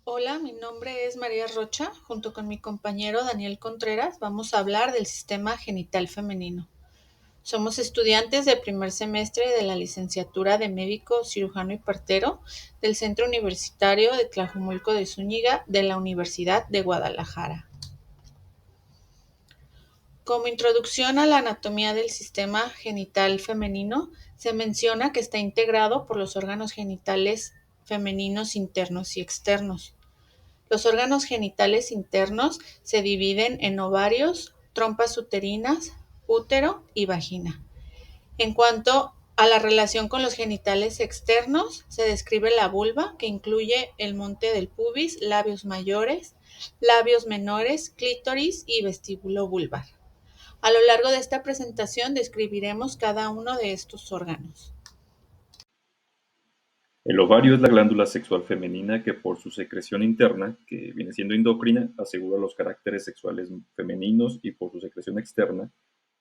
Hola, mi nombre es María Rocha. Junto con mi compañero Daniel Contreras vamos a hablar del sistema genital femenino. Somos estudiantes de primer semestre de la licenciatura de médico, cirujano y partero del Centro Universitario de Tlajumulco de Zúñiga de la Universidad de Guadalajara. Como introducción a la anatomía del sistema genital femenino, se menciona que está integrado por los órganos genitales femeninos internos y externos. Los órganos genitales internos se dividen en ovarios, trompas uterinas, útero y vagina. En cuanto a la relación con los genitales externos, se describe la vulva, que incluye el monte del pubis, labios mayores, labios menores, clítoris y vestíbulo vulvar. A lo largo de esta presentación describiremos cada uno de estos órganos. El ovario es la glándula sexual femenina que por su secreción interna, que viene siendo endocrina, asegura los caracteres sexuales femeninos y por su secreción externa,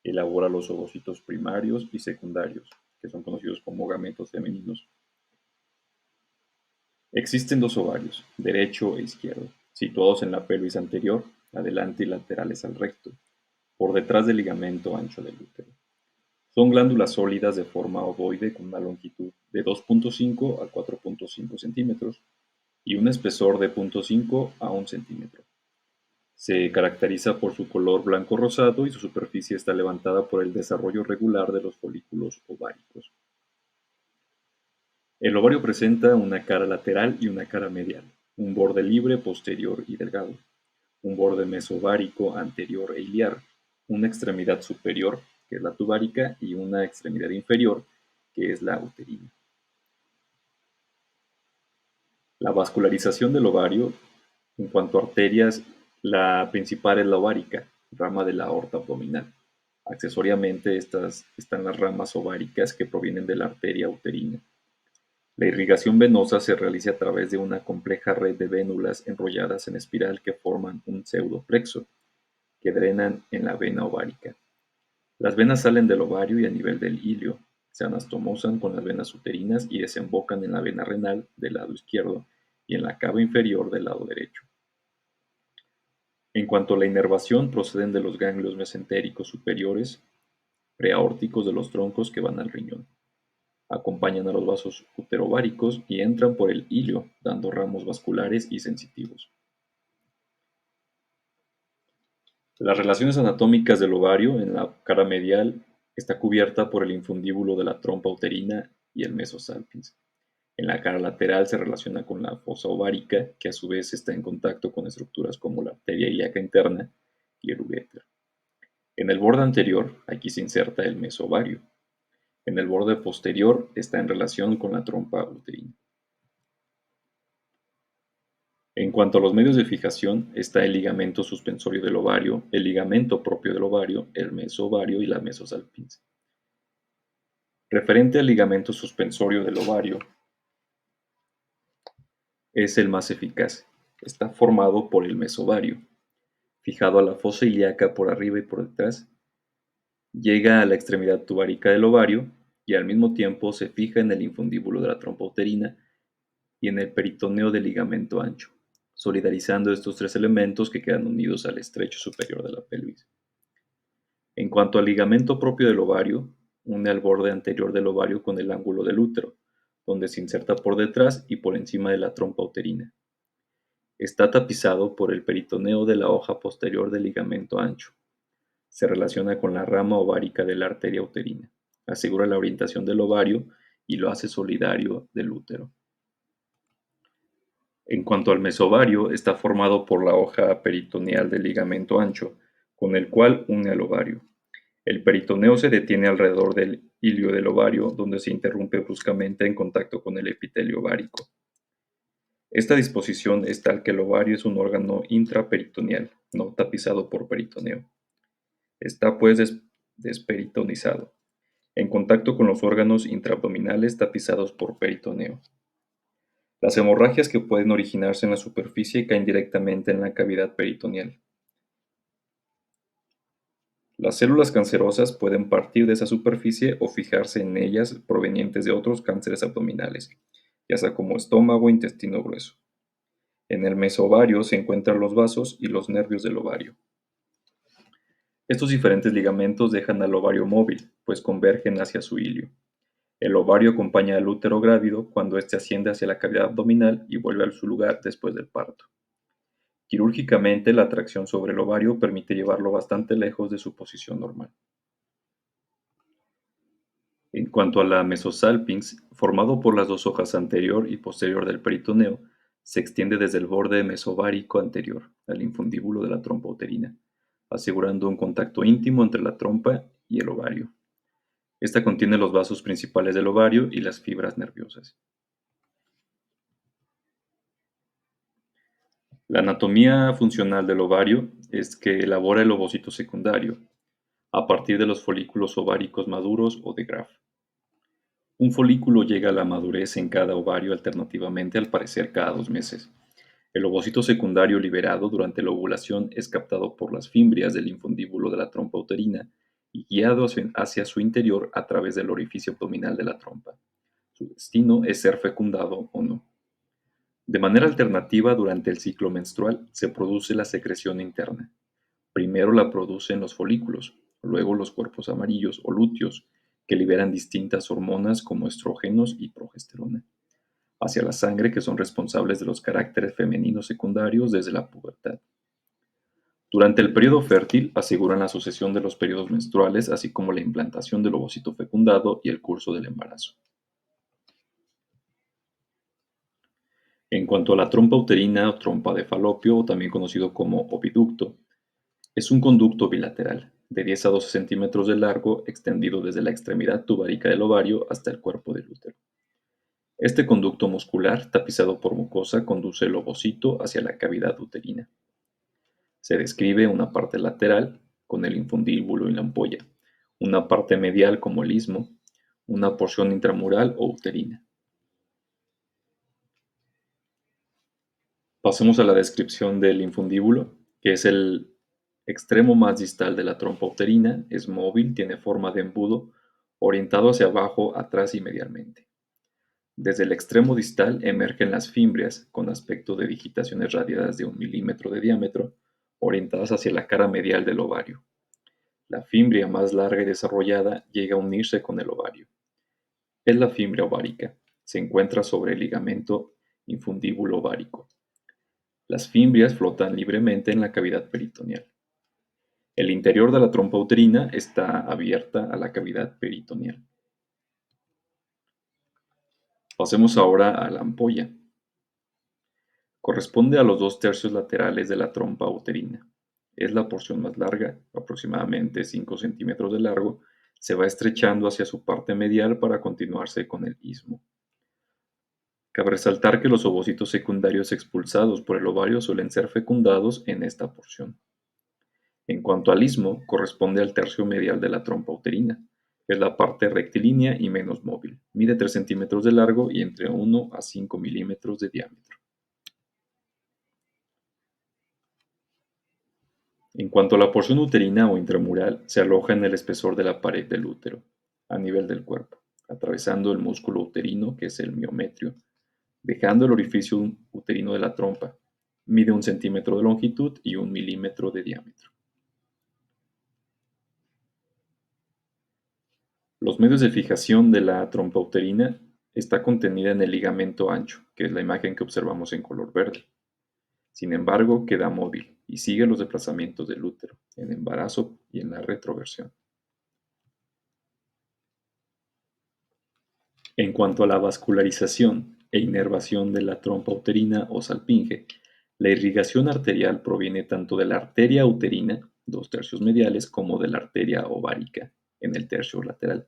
elabora los ovocitos primarios y secundarios, que son conocidos como gametos femeninos. Existen dos ovarios, derecho e izquierdo, situados en la pelvis anterior, adelante y laterales al recto, por detrás del ligamento ancho del útero. Son glándulas sólidas de forma ovoide con una longitud de 2.5 a 4.5 centímetros y un espesor de 0.5 a 1 centímetro. Se caracteriza por su color blanco rosado y su superficie está levantada por el desarrollo regular de los folículos ováricos. El ovario presenta una cara lateral y una cara medial, un borde libre posterior y delgado, un borde mesovárico anterior e iliar, una extremidad superior, que es la tubaria, y una extremidad inferior, que es la uterina. La vascularización del ovario, en cuanto a arterias, la principal es la ovárica, rama de la aorta abdominal. Accesoriamente estas están las ramas ováricas que provienen de la arteria uterina. La irrigación venosa se realiza a través de una compleja red de vénulas enrolladas en espiral que forman un pseudoplexo, que drenan en la vena ovárica. Las venas salen del ovario y a nivel del ilio, se anastomosan con las venas uterinas y desembocan en la vena renal del lado izquierdo y en la cava inferior del lado derecho. En cuanto a la inervación, proceden de los ganglios mesentéricos superiores, preaórticos de los troncos que van al riñón. Acompañan a los vasos uterováricos y entran por el ilio, dando ramos vasculares y sensitivos. Las relaciones anatómicas del ovario en la cara medial está cubierta por el infundíbulo de la trompa uterina y el mesosalpinx. En la cara lateral se relaciona con la fosa ovárica, que a su vez está en contacto con estructuras como la arteria ilíaca interna y el uréter. En el borde anterior, aquí se inserta el mesovario. En el borde posterior está en relación con la trompa uterina. En cuanto a los medios de fijación, está el ligamento suspensorio del ovario, el ligamento propio del ovario, el mesovario y la mesosalpinx. Referente al ligamento suspensorio del ovario, es el más eficaz. Está formado por el mesovario, fijado a la fosa ilíaca por arriba y por detrás, llega a la extremidad tubárica del ovario y al mismo tiempo se fija en el infundíbulo de la trompa uterina y en el peritoneo del ligamento ancho, solidarizando estos tres elementos que quedan unidos al estrecho superior de la pelvis. En cuanto al ligamento propio del ovario, une al borde anterior del ovario con el ángulo del útero, donde se inserta por detrás y por encima de la trompa uterina. Está tapizado por el peritoneo de la hoja posterior del ligamento ancho. Se relaciona con la rama ovárica de la arteria uterina. Asegura la orientación del ovario y lo hace solidario del útero. En cuanto al mesovario, está formado por la hoja peritoneal del ligamento ancho, con el cual une al ovario. El peritoneo se detiene alrededor del ilio del ovario, donde se interrumpe bruscamente en contacto con el epitelio ovárico. Esta disposición es tal que el ovario es un órgano intraperitoneal, no tapizado por peritoneo. Está pues desperitonizado, en contacto con los órganos intraabdominales tapizados por peritoneo. Las hemorragias que pueden originarse en la superficie caen directamente en la cavidad peritoneal. Las células cancerosas pueden partir de esa superficie o fijarse en ellas provenientes de otros cánceres abdominales, ya sea como estómago o intestino grueso. En el mesovario se encuentran los vasos y los nervios del ovario. Estos diferentes ligamentos dejan al ovario móvil, pues convergen hacia su hilio. El ovario acompaña al útero grávido cuando éste asciende hacia la cavidad abdominal y vuelve a su lugar después del parto. Quirúrgicamente, la tracción sobre el ovario permite llevarlo bastante lejos de su posición normal. En cuanto a la mesosalpinx, formado por las dos hojas anterior y posterior del peritoneo, se extiende desde el borde mesovárico anterior al infundíbulo de la trompa uterina, asegurando un contacto íntimo entre la trompa y el ovario. Esta contiene los vasos principales del ovario y las fibras nerviosas. La anatomía funcional del ovario es que elabora el ovocito secundario, a partir de los folículos ováricos maduros o de Graf. Un folículo llega a la madurez en cada ovario alternativamente al parecer cada 2 meses. El ovocito secundario liberado durante la ovulación es captado por las fimbrias del infundíbulo de la trompa uterina y guiado hacia su interior a través del orificio abdominal de la trompa. Su destino es ser fecundado o no. De manera alternativa, durante el ciclo menstrual se produce la secreción interna. Primero la producen los folículos, luego los cuerpos amarillos o lúteos, que liberan distintas hormonas como estrógenos y progesterona, hacia la sangre, que son responsables de los caracteres femeninos secundarios desde la pubertad. Durante el periodo fértil aseguran la sucesión de los periodos menstruales, así como la implantación del ovocito fecundado y el curso del embarazo. En cuanto a la trompa uterina o trompa de Falopio, o también conocido como oviducto, es un conducto bilateral, de 10 a 12 centímetros de largo, extendido desde la extremidad tubárica del ovario hasta el cuerpo del útero. Este conducto muscular, tapizado por mucosa, conduce el ovocito hacia la cavidad uterina. Se describe una parte lateral, con el infundíbulo y la ampolla, una parte medial como el istmo, una porción intramural o uterina. Pasemos a la descripción del infundíbulo, que es el extremo más distal de la trompa uterina, es móvil, tiene forma de embudo, orientado hacia abajo, atrás y medialmente. Desde el extremo distal emergen las fimbrias, con aspecto de digitaciones radiadas de 1 milímetro de diámetro, orientadas hacia la cara medial del ovario. La fimbria más larga y desarrollada llega a unirse con el ovario. Es la fimbria ovárica. Se encuentra sobre el ligamento infundíbulo ovárico. Las fimbrias flotan libremente en la cavidad peritoneal. El interior de la trompa uterina está abierta a la cavidad peritoneal. Pasemos ahora a la ampolla. Corresponde a los 2/3 laterales de la trompa uterina. Es la porción más larga, aproximadamente 5 centímetros de largo, se va estrechando hacia su parte medial para continuarse con el istmo. Cabe resaltar que los ovocitos secundarios expulsados por el ovario suelen ser fecundados en esta porción. En cuanto al istmo, corresponde al tercio medial de la trompa uterina. Es la parte rectilínea y menos móvil. Mide 3 centímetros de largo y entre 1 a 5 milímetros de diámetro. En cuanto a la porción uterina o intramural, se aloja en el espesor de la pared del útero, a nivel del cuerpo, atravesando el músculo uterino, que es el miometrio, dejando el orificio uterino de la trompa. Mide 1 centímetro de longitud y 1 milímetro de diámetro. Los medios de fijación de la trompa uterina está contenida en el ligamento ancho, que es la imagen que observamos en color verde. Sin embargo, queda móvil y sigue los desplazamientos del útero, en embarazo y en la retroversión. En cuanto a la vascularización e inervación de la trompa uterina o salpinge, la irrigación arterial proviene tanto de la arteria uterina, 2/3 mediales, como de la arteria ovárica, en el tercio lateral.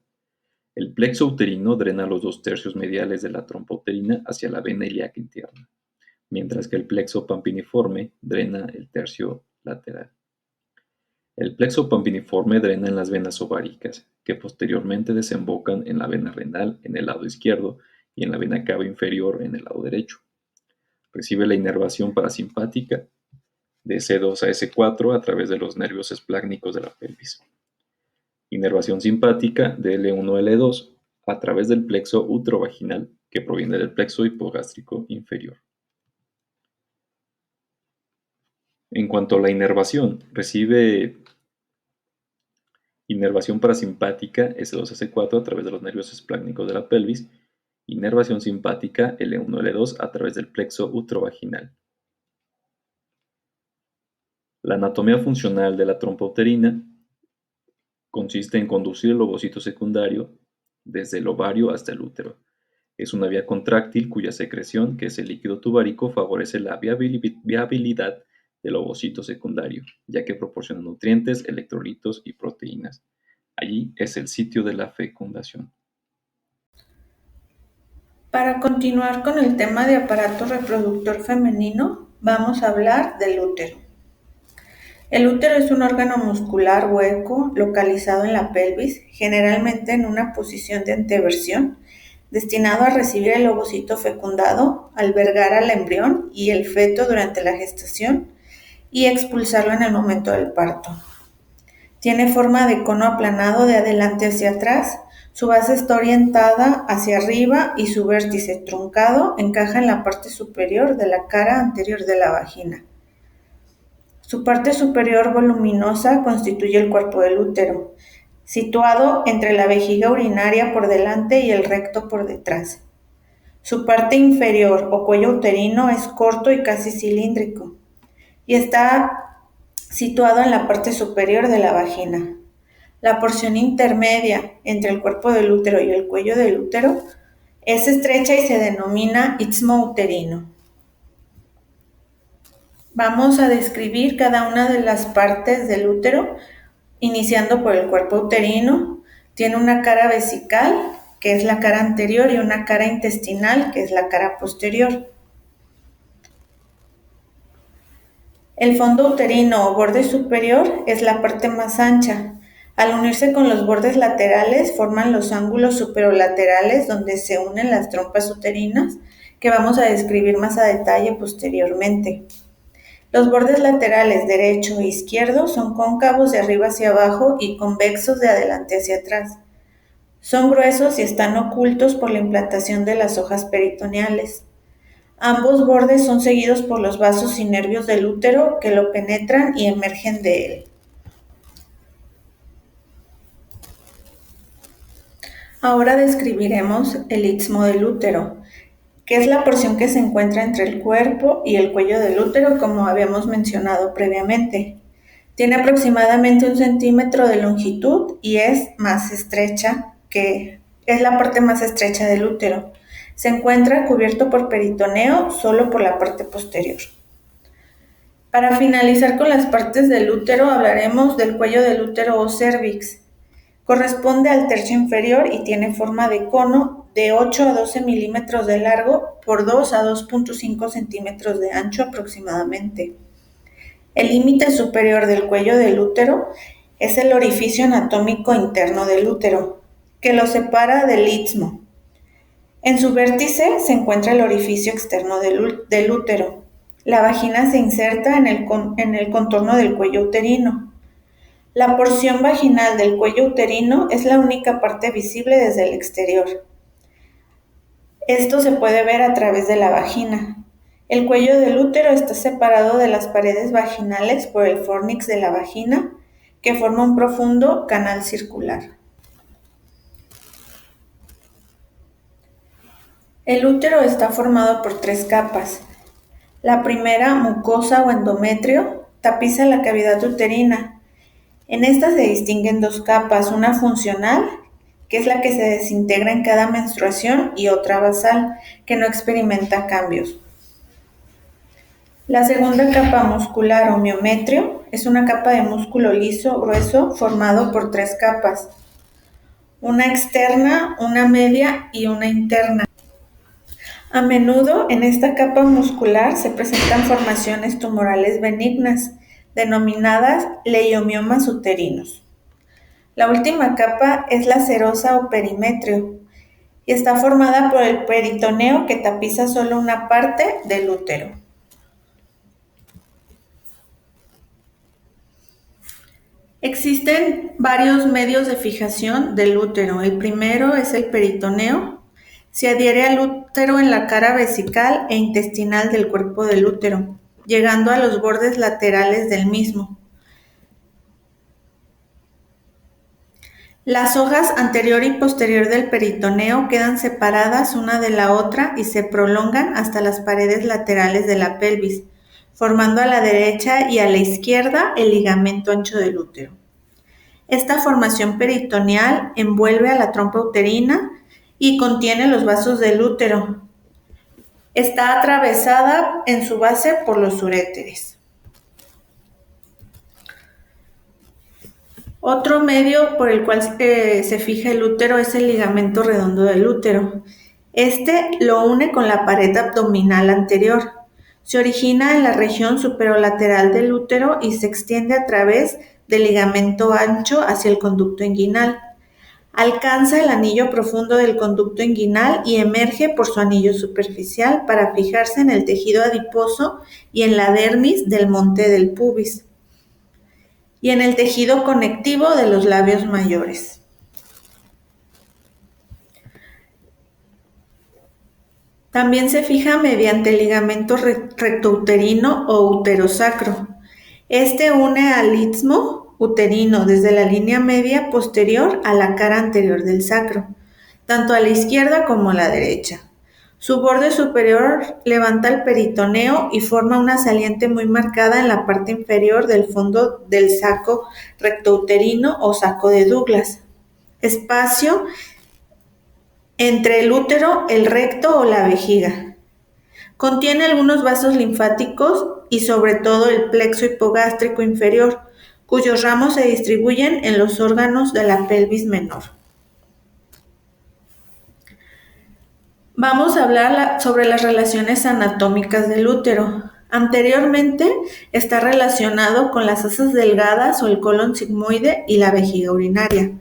El plexo uterino drena los 2/3 mediales de la trompa uterina hacia la vena ilíaca interna, mientras que el plexo pampiniforme drena el tercio lateral. El plexo pampiniforme drena en las venas ováricas, que posteriormente desembocan en la vena renal en el lado izquierdo y en la vena cava inferior en el lado derecho. Recibe la inervación parasimpática de C2 a S4 a través de los nervios esplácnicos de la pelvis. Inervación simpática de L1 a L2 a través del plexo uterovaginal, que proviene del plexo hipogástrico inferior. En cuanto a la inervación, recibe inervación parasimpática S2-S4 a través de los nervios esplácnicos de la pelvis, inervación simpática L1-L2 a través del plexo uterovaginal. La anatomía funcional de la trompa uterina consiste en conducir el ovocito secundario desde el ovario hasta el útero. Es una vía contráctil cuya secreción, que es el líquido tubárico, favorece la viabilidad del ovocito secundario, ya que proporciona nutrientes, electrolitos y proteínas. Allí es el sitio de la fecundación. Para continuar con el tema de aparato reproductor femenino, vamos a hablar del útero. El útero es un órgano muscular hueco localizado en la pelvis, generalmente en una posición de anteversión, destinado a recibir el ovocito fecundado, albergar al embrión y el feto durante la gestación y expulsarlo en el momento del parto. Tiene forma de cono aplanado de adelante hacia atrás, su base está orientada hacia arriba y su vértice truncado encaja en la parte superior de la cara anterior de la vagina. Su parte superior voluminosa constituye el cuerpo del útero, situado entre la vejiga urinaria por delante y el recto por detrás. Su parte inferior o cuello uterino es corto y casi cilíndrico y está situado en la parte superior de la vagina. La porción intermedia entre el cuerpo del útero y el cuello del útero es estrecha y se denomina istmo uterino. Vamos a describir cada una de las partes del útero, iniciando por el cuerpo uterino. Tiene una cara vesical, que es la cara anterior, y una cara intestinal, que es la cara posterior. El fondo uterino o borde superior es la parte más ancha. Al unirse con los bordes laterales forman los ángulos superolaterales donde se unen las trompas uterinas, que vamos a describir más a detalle posteriormente. Los bordes laterales derecho e izquierdo son cóncavos de arriba hacia abajo y convexos de adelante hacia atrás. Son gruesos y están ocultos por la implantación de las hojas peritoneales. Ambos bordes son seguidos por los vasos y nervios del útero que lo penetran y emergen de él. Ahora describiremos el istmo del útero, que es la porción que se encuentra entre el cuerpo y el cuello del útero, como habíamos mencionado previamente. Tiene aproximadamente 1 centímetro de longitud y es la parte más estrecha del útero. Se encuentra cubierto por peritoneo solo por la parte posterior. Para finalizar con las partes del útero, hablaremos del cuello del útero o cérvix. Corresponde al tercio inferior y tiene forma de cono de 8 a 12 milímetros de largo por 2 a 2.5 centímetros de ancho aproximadamente. El límite superior del cuello del útero es el orificio anatómico interno del útero, que lo separa del istmo. En su vértice se encuentra el orificio externo del útero. La vagina se inserta en el contorno del cuello uterino. La porción vaginal del cuello uterino es la única parte visible desde el exterior. Esto se puede ver a través de la vagina. El cuello del útero está separado de las paredes vaginales por el fornix de la vagina, que forma un profundo canal circular. El útero está formado por 3 capas. La primera, mucosa o endometrio, tapiza la cavidad uterina. En esta se distinguen 2 capas, una funcional, que es la que se desintegra en cada menstruación, y otra basal, que no experimenta cambios. La segunda capa muscular o miometrio es una capa de músculo liso, grueso, formado por 3 capas, una externa, una media y una interna. A menudo en esta capa muscular se presentan formaciones tumorales benignas, denominadas leiomiomas uterinos. La última capa es la serosa o perimetrio y está formada por el peritoneo, que tapiza solo una parte del útero. Existen varios medios de fijación del útero. El primero es el peritoneo. Se adhiere al útero en la cara vesical e intestinal del cuerpo del útero. llegando a los bordes laterales del mismo. Las hojas anterior y posterior del peritoneo quedan separadas una de la otra y se prolongan hasta las paredes laterales de la pelvis, formando a la derecha y a la izquierda el ligamento ancho del útero. Esta formación peritoneal envuelve a la trompa uterina y contiene los vasos del útero. Está atravesada en su base por los uréteres. Otro medio por el cual se fija el útero es el ligamento redondo del útero. Este lo une con la pared abdominal anterior. Se origina en la región superolateral del útero y se extiende a través del ligamento ancho hacia el conducto inguinal. Alcanza el anillo profundo del conducto inguinal y emerge por su anillo superficial para fijarse en el tejido adiposo y en la dermis del monte del pubis y en el tejido conectivo de los labios mayores. También se fija mediante el ligamento rectouterino o uterosacro. Este une al istmo uterino desde la línea media posterior a la cara anterior del sacro, tanto a la izquierda como a la derecha. Su borde superior levanta el peritoneo y forma una saliente muy marcada en la parte inferior del fondo del saco rectouterino o saco de Douglas. Espacio entre el útero, el recto o la vejiga. Contiene algunos vasos linfáticos y sobre todo el plexo hipogástrico inferior, cuyos ramos se distribuyen en los órganos de la pelvis menor. Vamos a hablar sobre las relaciones anatómicas del útero. Anteriormente está relacionado con las asas delgadas o el colon sigmoide y la vejiga urinaria.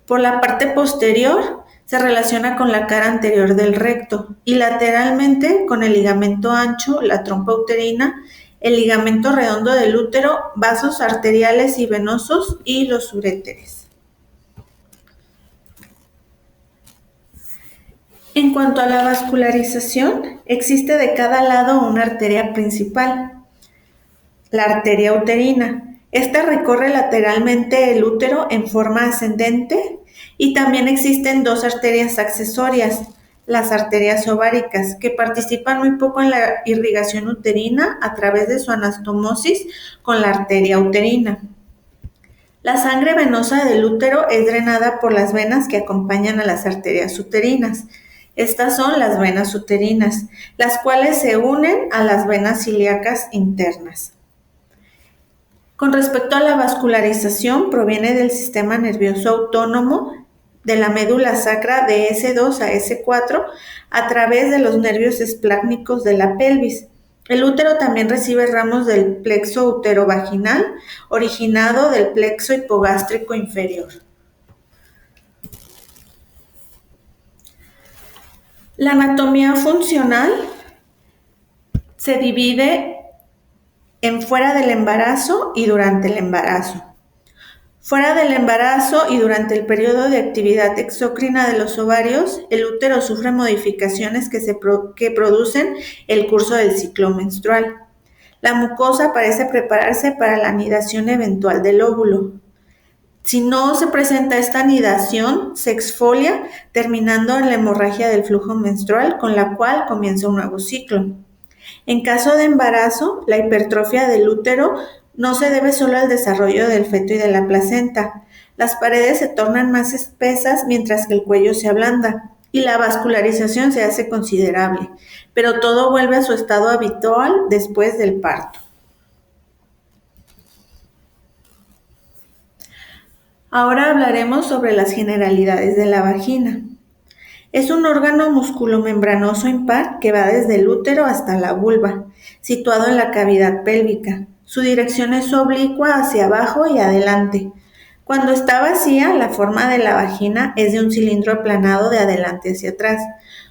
Por la parte posterior se relaciona con la cara anterior del recto y lateralmente con el ligamento ancho, la trompa uterina, el ligamento redondo del útero, vasos arteriales y venosos y los uréteres. En cuanto a la vascularización, existe de cada lado una arteria principal, la arteria uterina. Esta recorre lateralmente el útero en forma ascendente y también existen dos arterias accesorias, las arterias ováricas, que participan muy poco en la irrigación uterina a través de su anastomosis con la arteria uterina. La sangre venosa del útero es drenada por las venas que acompañan a las arterias uterinas. Estas son las venas uterinas, las cuales se unen a las venas ilíacas internas. Con respecto a la vascularización, proviene del sistema nervioso autónomo de la médula sacra de S2 a S4 a través de los nervios esplácnicos de la pelvis. El útero también recibe ramos del plexo uterovaginal, originado del plexo hipogástrico inferior. La anatomía funcional se divide en fuera del embarazo y durante el embarazo. Fuera del embarazo y durante el periodo de actividad exócrina de los ovarios, el útero sufre modificaciones que producen el curso del ciclo menstrual. La mucosa parece prepararse para la anidación eventual del óvulo. Si no se presenta esta anidación, se exfolia, terminando en la hemorragia del flujo menstrual, con la cual comienza un nuevo ciclo. En caso de embarazo, la hipertrofia del útero no se debe solo al desarrollo del feto y de la placenta. Las paredes se tornan más espesas mientras que el cuello se ablanda y la vascularización se hace considerable, pero todo vuelve a su estado habitual después del parto. Ahora hablaremos sobre las generalidades de la vagina. Es un órgano musculomembranoso impar que va desde el útero hasta la vulva, situado en la cavidad pélvica. Su dirección es oblicua hacia abajo y adelante. Cuando está vacía, la forma de la vagina es de un cilindro aplanado de adelante hacia atrás.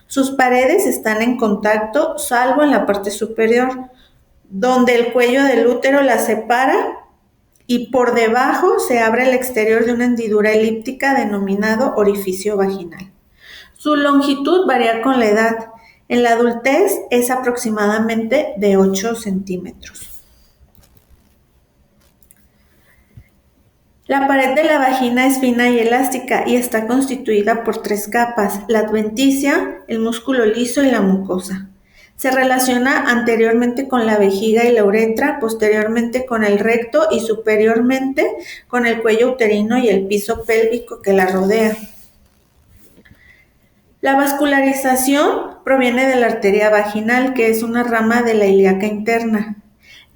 Sus paredes están en contacto, salvo en la parte superior, donde el cuello del útero la separa y por debajo se abre el exterior de una hendidura elíptica denominado orificio vaginal. Su longitud varía con la edad En la adultez es aproximadamente de 8 centímetros. La pared de la vagina es fina y elástica y está constituida por 3 capas: la adventicia, el músculo liso y la mucosa. Se relaciona anteriormente con la vejiga y la uretra, posteriormente con el recto y superiormente con el cuello uterino y el piso pélvico que la rodea. La vascularización proviene de la arteria vaginal, que es una rama de la ilíaca interna.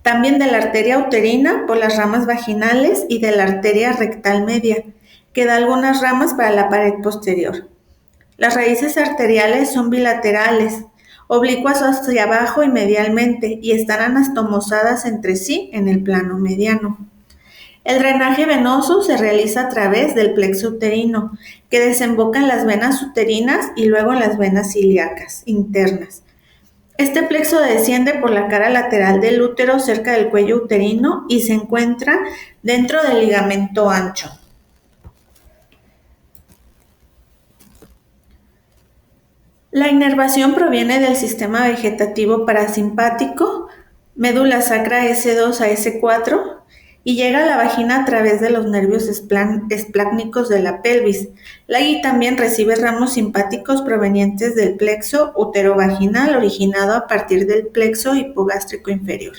También de la arteria uterina por las ramas vaginales y de la arteria rectal media, que da algunas ramas para la pared posterior. Las raíces arteriales son bilaterales, oblicuas hacia abajo y medialmente, y están anastomosadas entre sí en el plano mediano. El drenaje venoso se realiza a través del plexo uterino, que desemboca en las venas uterinas y luego en las venas ilíacas internas. Este plexo desciende por la cara lateral del útero cerca del cuello uterino y se encuentra dentro del ligamento ancho. La inervación proviene del sistema vegetativo parasimpático, médula sacra S2 a S4, y llega a la vagina a través de los nervios esplácnicos de la pelvis. Y también recibe ramos simpáticos provenientes del plexo uterovaginal, originado a partir del plexo hipogástrico inferior.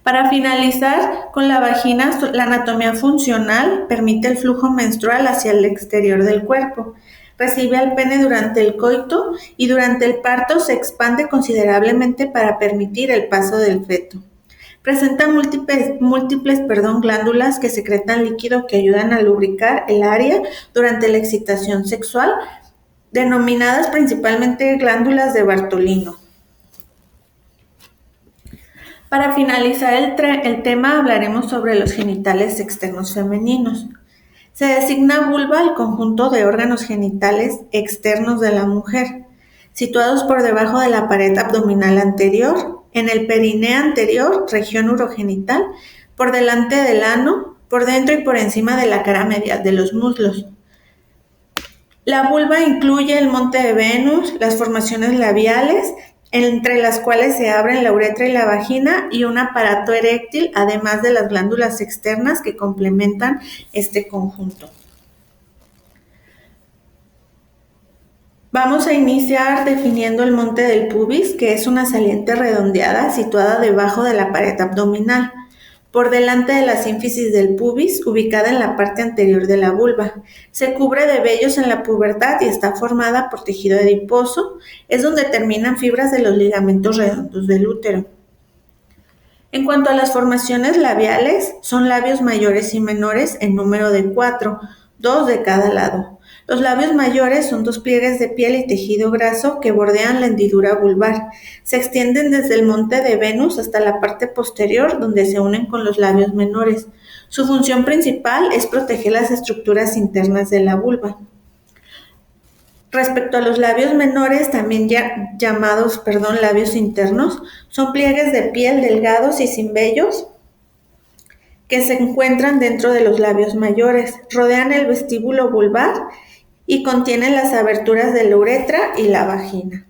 Para finalizar con la vagina, la anatomía funcional permite el flujo menstrual hacia el exterior del cuerpo. Recibe al pene durante el coito y durante el parto se expande considerablemente para permitir el paso del feto. Presenta múltiples glándulas que secretan líquido que ayudan a lubricar el área durante la excitación sexual, denominadas principalmente glándulas de Bartolino. Para finalizar el tema, hablaremos sobre los genitales externos femeninos. Se designa vulva al conjunto de órganos genitales externos de la mujer, situados por debajo de la pared abdominal anterior, en el perineo anterior, región urogenital, por delante del ano, por dentro y por encima de la cara medial de los muslos. La vulva incluye el monte de Venus, las formaciones labiales, entre las cuales se abren la uretra y la vagina, y un aparato eréctil, además de las glándulas externas que complementan este conjunto. Vamos a iniciar definiendo el monte del pubis, que es una saliente redondeada situada debajo de la pared abdominal, por delante de la sínfisis del pubis, ubicada en la parte anterior de la vulva. Se cubre de vellos en la pubertad y está formada por tejido adiposo. Es donde terminan fibras de los ligamentos redondos del útero. En cuanto a las formaciones labiales, son labios mayores y menores en número de 4, 2 de cada lado. Los labios mayores son 2 pliegues de piel y tejido graso que bordean la hendidura vulvar. Se extienden desde el monte de Venus hasta la parte posterior, donde se unen con los labios menores. Su función principal es proteger las estructuras internas de la vulva. Respecto a los labios menores, también llamados labios internos, son pliegues de piel delgados y sin vellos que se encuentran dentro de los labios mayores, rodean el vestíbulo vulvar y contienen las aberturas de la uretra y la vagina.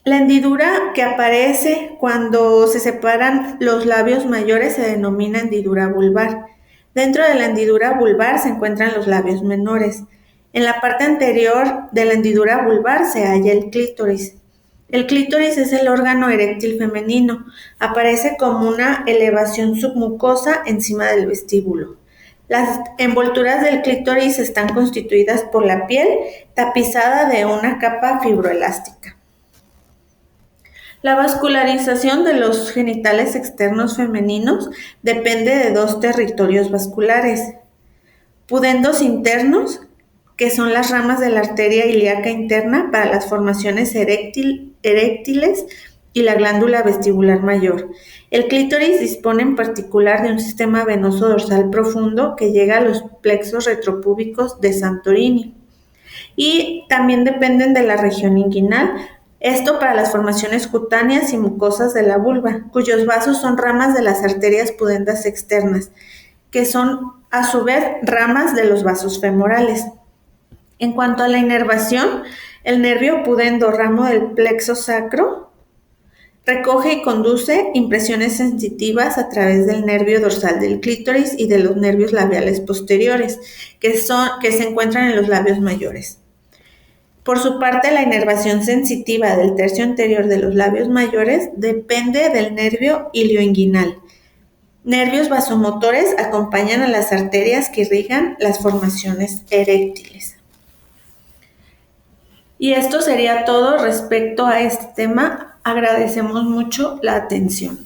La hendidura que aparece cuando se separan los labios mayores se denomina hendidura vulvar. Dentro de la hendidura vulvar se encuentran los labios menores. En la parte anterior de la hendidura vulvar se halla el clítoris. El clítoris es el órgano eréctil femenino. Aparece como una elevación submucosa encima del vestíbulo. Las envolturas del clítoris están constituidas por la piel tapizada de una capa fibroelástica. La vascularización de los genitales externos femeninos depende de 2 territorios vasculares: pudendos internos, que son las ramas de la arteria ilíaca interna para las formaciones eréctiles, y la glándula vestibular mayor. El clítoris dispone en particular de un sistema venoso dorsal profundo que llega a los plexos retropúbicos de Santorini. Y también dependen de la región inguinal, esto para las formaciones cutáneas y mucosas de la vulva, cuyos vasos son ramas de las arterias pudendas externas, que son a su vez ramas de los vasos femorales. En cuanto a la inervación, el nervio pudendo ramo del plexo sacro recoge y conduce impresiones sensitivas a través del nervio dorsal del clítoris y de los nervios labiales posteriores, que se encuentran en los labios mayores. Por su parte, la inervación sensitiva del tercio anterior de los labios mayores depende del nervio ilioinguinal. Nervios vasomotores acompañan a las arterias que irrigan las formaciones eréctiles. Y esto sería todo respecto a este tema. Agradecemos mucho la atención.